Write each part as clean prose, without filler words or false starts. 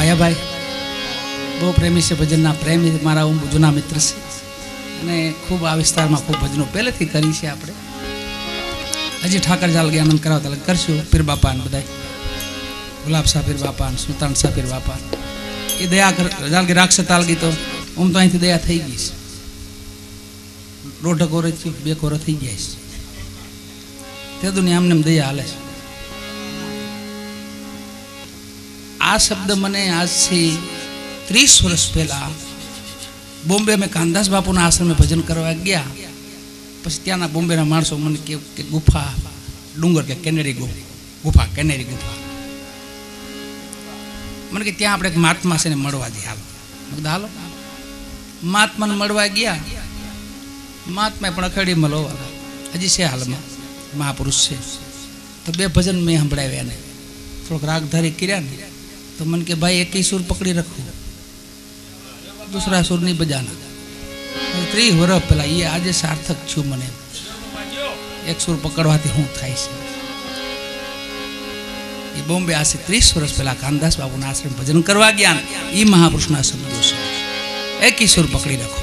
भाया भाई बहु प्रेमी से भजन प्रेमी मारा जूना मित्र से અને ખૂબ આ વિસ્તારમાં ખૂબ ભજનો પહેલેથી કરી છે આપણે હજી ઠાકર જાલગી આનંદ કરાવતા કરશું પીર બાપા ને બધાય ગુલાબ શાહ પીર બાપા ને સુલતાન શાહ પીર બાપા એ દયા જાલગી રાક્ષસ તાલગી તો આમ તો અહીંથી દયા થઈ ગઈ છે દોઢ કોરેથી 2 કોરો થઈ ગયા છે તે દુનિયા આમને દયા હાલે છે આ શબ્દ મને આજથી 30 વર્ષ પહેલા बॉम्बे में कानदास बापू ना आश्रम में भजन करवा गया पछी त्याना बॉम्बे ना माणसो मन के गुफा डूंगर के केनेरी गुफा केनेरी गुफा मन के त्या आपणे महात्मा से ने मळवा दे हालो मगदा हालो महात्मा ने मळवा गया महात्मा पण अखड़ी मलो हजी से हाल में महापुरुष से तो 2 भजन में संभळाव्या ने थोड़क रागधारी कर्या ने तो मन के भाई एक ही सुर पकड़ी रखो दूसरा सुर नहीं बजाना 30 वर्ष पहला ये आज सार्थक छू मने एक सुर पकड़वाती हूँ थाय से ये बॉम्बे आज से 30 वर्ष पहला कानदास बाबू ना आश्रम भजन करवा गया ये महापुरुष ना शब्दों से एक ही सुर पकड़ी रखो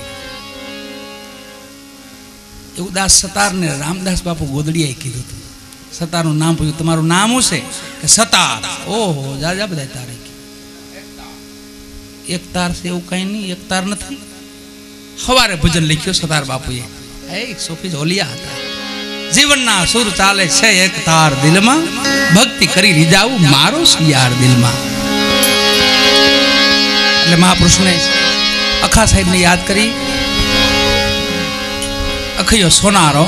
उदास सतार ने रामदास बापू गोदड़िया कीधु सतार नाम पूछ्યું તમારું નામ શું છે કે સતાર ઓહો જાજા બધા તારે एक तार से એવું કઈ નહીં એક તાર નથી હવારે ભજન લખ્યો સતાર બાપુએ એ સોફી હોલિયા હતા જીવનના સુર ચાલે છે એક તાર દિલમાં ભક્તિ કરી રીજાવું મારો સિયાર દિલમાં એટલે મહાપુરુષને અખા સાહેબને યાદ કરી અખયો સોનારો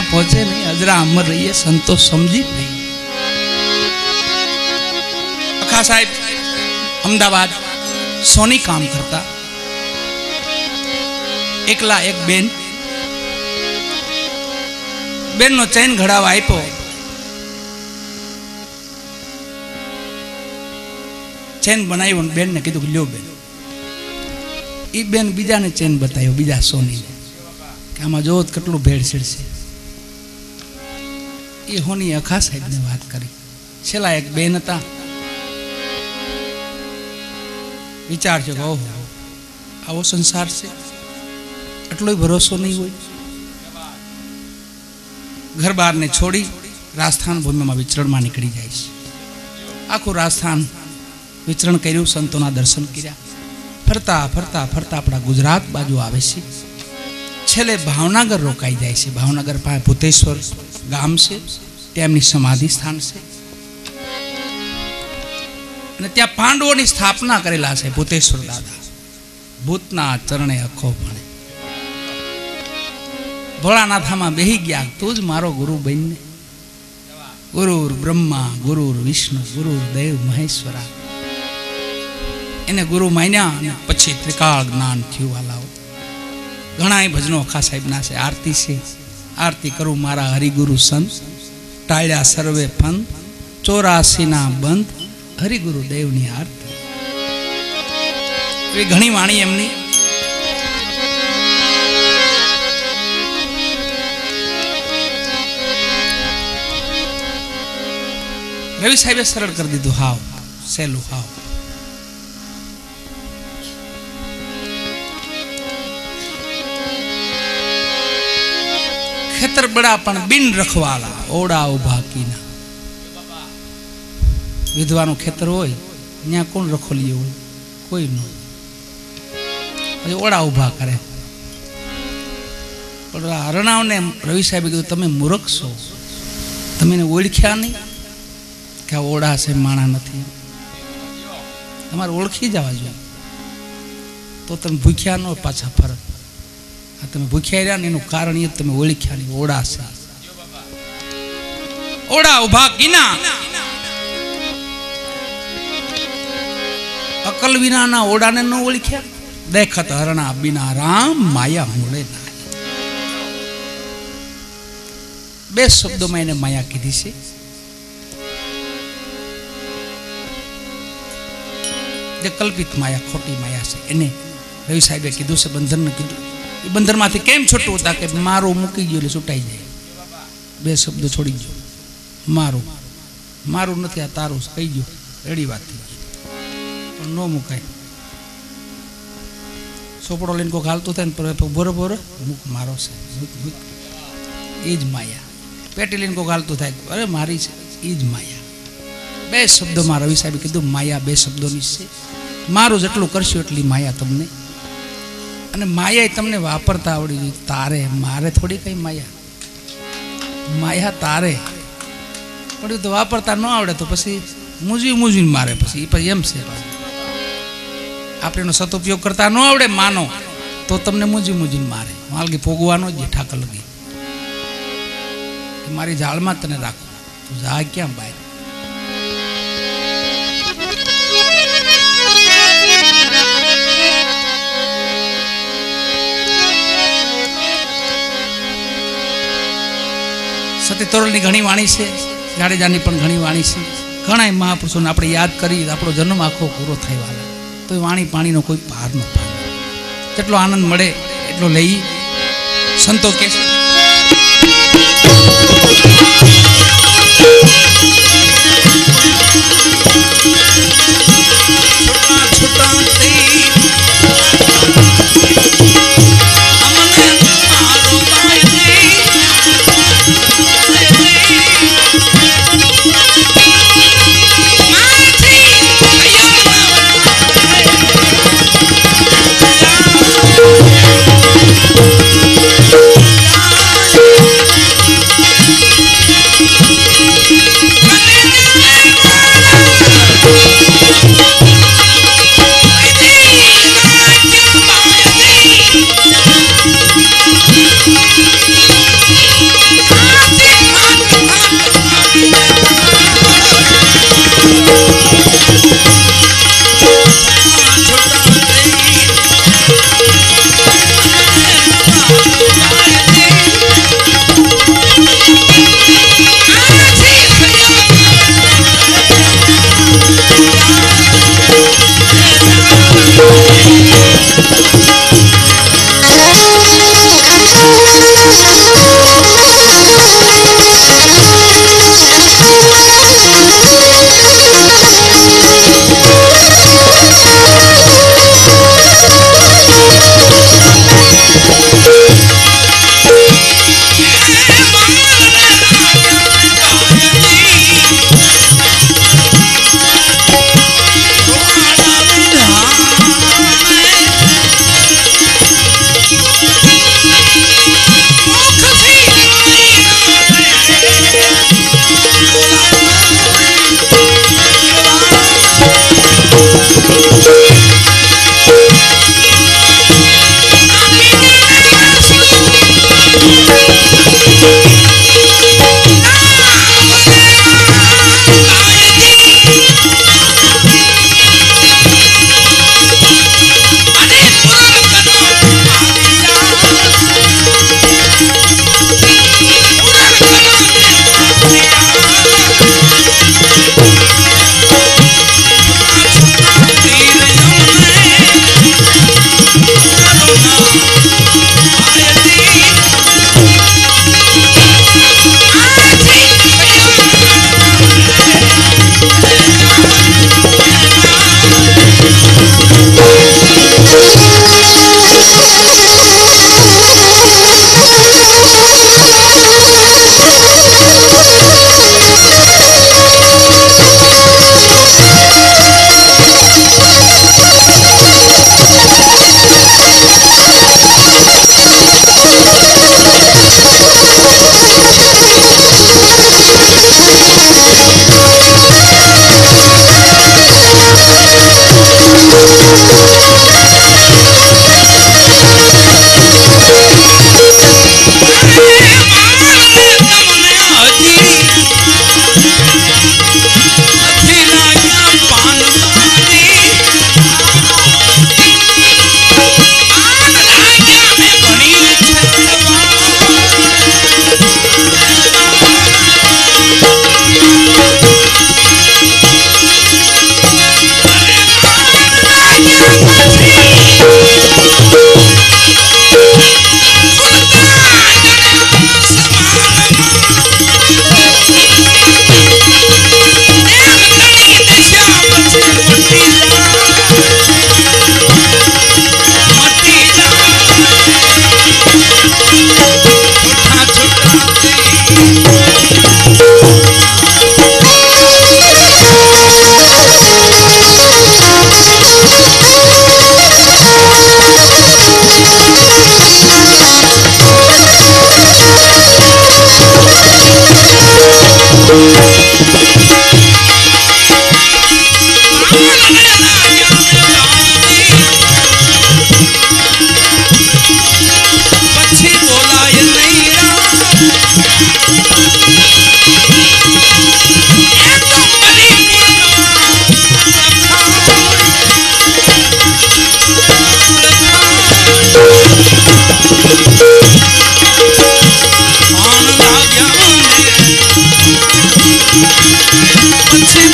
पहुंचे नहीं, अजरा अमर रही है, संतोष समझी नहीं। अखा साहेब अहमदाबाद सोनी काम करता, एकला एक बेन नो चैन घड़ावा आप्यो, चैन बनाई बेन ने कीधुं ल्यो बेन। ई बेन बीजा ने चैन बतायो, बीजा सोनी ने कि आमां जो केटलुं भेड़सेड़ छे। ये होनी अखा साहेब ने बात करी। छेला एक बेन था, विचार छे ओहो आवो संसार से आटलो भरोसो नहीं हो। घर बार ने छोड़ी राजस्थान भूमि में विचरण में निकली जाए। आखू राजस्थान विचरण कर्यु, संतों दर्शन कर्या, फरता फरता फरता अपना गुजरात बाजू आवे छे। छेले भावनगर रोकाई जाए छे। भावनगर पास भूतेश्वर गाम से तेमनी समाधि स्थान से ने त्या पांडवों की स्थापना करेला है। भूतेश्वर दादा भूतना चरणे अखो भणे। भोलानाथ में बेही गया, तू ज मारो गुरु बन। गुरुर ब्रह्मा गुरुर विष्णु गुरुर देव महेश्वरा। एने गुरु मान्या पछी त्रिकाल ज्ञान थयुं। वालाओ घणा भजनों अखा साहेब ना से। आरती से आरती करूँ मारा हरिगुरु संत, टाळ्या सर्वे पंथ, 84 ना बंध, हरिगुरु देवनी आरती। ये घणी वाणी एमनी। रवि साहेबे सरल कर दीधु, हाव सहेलू हाव। खेतर बड़ा पण बिन रखवाला, ओड़ा उभा कीना। विधवानु खेतर होय न्या कोण रखोली होय? कोई न। ओड़ा उभा करे। पण हरणाव ने रवि साहेबे कीधुं तमे मूर्ख छो, तमे ने ओळख्या नहीं कि ओड़ा से माणा नहीं। तमारे ओळखी जवा जोईए तो तमे भूख्या न पाछा फरक। तमे भूख्या रह्या ने एनुं कारण ए तमे ओळख्या नहीं। ओड़ा से ओड़ा उभा कीना। अकल विना ना ओड़ा ने न ओळख्या। देखत हरणा बिना राम माया मूळे ना। बे शब्दों में एने माया कीधी छे। जे कल्पित माया, खोटी माया से एने रवि साहेबे कीधुं से बंधन ने कीधुं। ए बंधन मांथी केम छूटवुं? ताके मारो मूकी गयो એટલે છૂટાઈ જાય। બે શબ્દો છોડી ગયો। मारो मारो નથી, આ તારું કહી ગયો, રેડી વાત થઈ ગઈ। પણ નો મુકાય। સોપડો લઈને કોઈ હાલતું થાય ને બોરો બોરો મૂક મારો છે, એ જ માયા। પેટી લઈને કોઈ હાલતું થાય, અરે મારી છે, એ જ માયા। બે શબ્દોમાં રવિ સાહેબે કીધું માયા બે શબ્દોની છે। મારું જેટલું કરશું એટલી માયા તમને, અને માયા તમને વાપરતા આવડી જોઈએ। તારે મારે થોડી કઈ માયા, માયા તારે પડ્યું તો વાપરતા ન આવડે તો પછી મૂંઝવી મૂંઝવીને મારે। પછી એમ છે આપણે એનો સદુપયોગ કરતા ન આવડે માનો તો તમને મૂંઝવી મૂંઝવીને મારે। માલગી ભોગવાનો જ ઠાકર લગી મારી જાળમાં તને રાખો, તું જા ક્યાં બાય। सती तोरलनी घणी वाणी है, जाडेजानी पण घणी वाणी है। घणा महापुरुषों ने આપણે याद करी આપણો जन्म आखो पूरो थाय वाला तो वाणी पाणीनो कोई पार न पाडे। जेटलो आनंद मळे એટલો લઈ। संतो के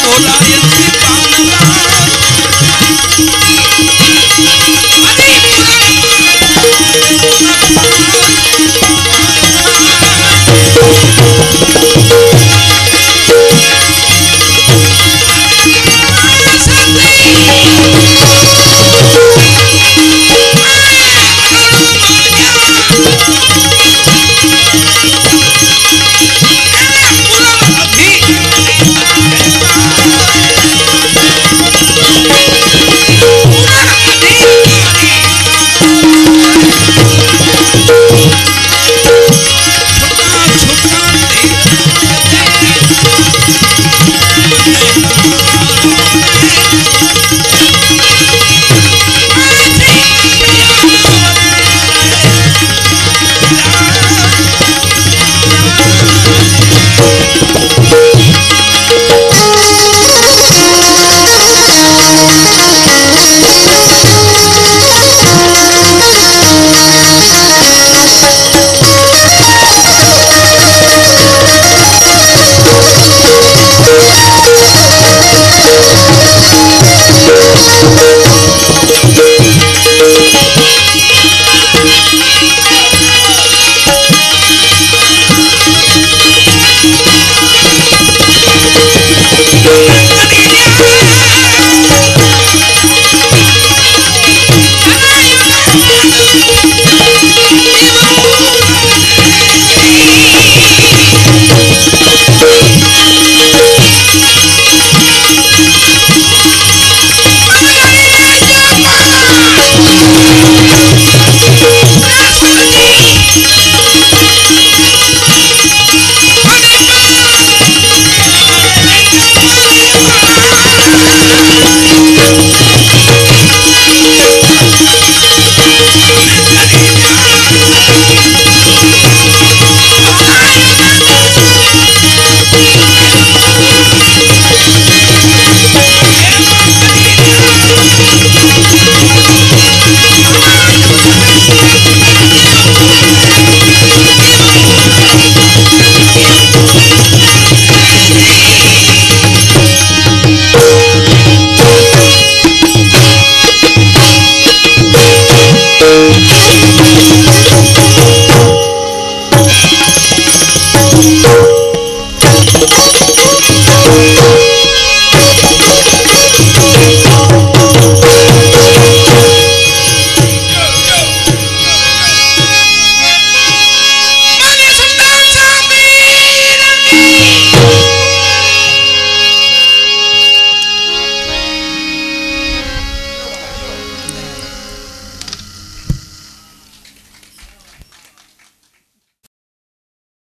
बोला ये पान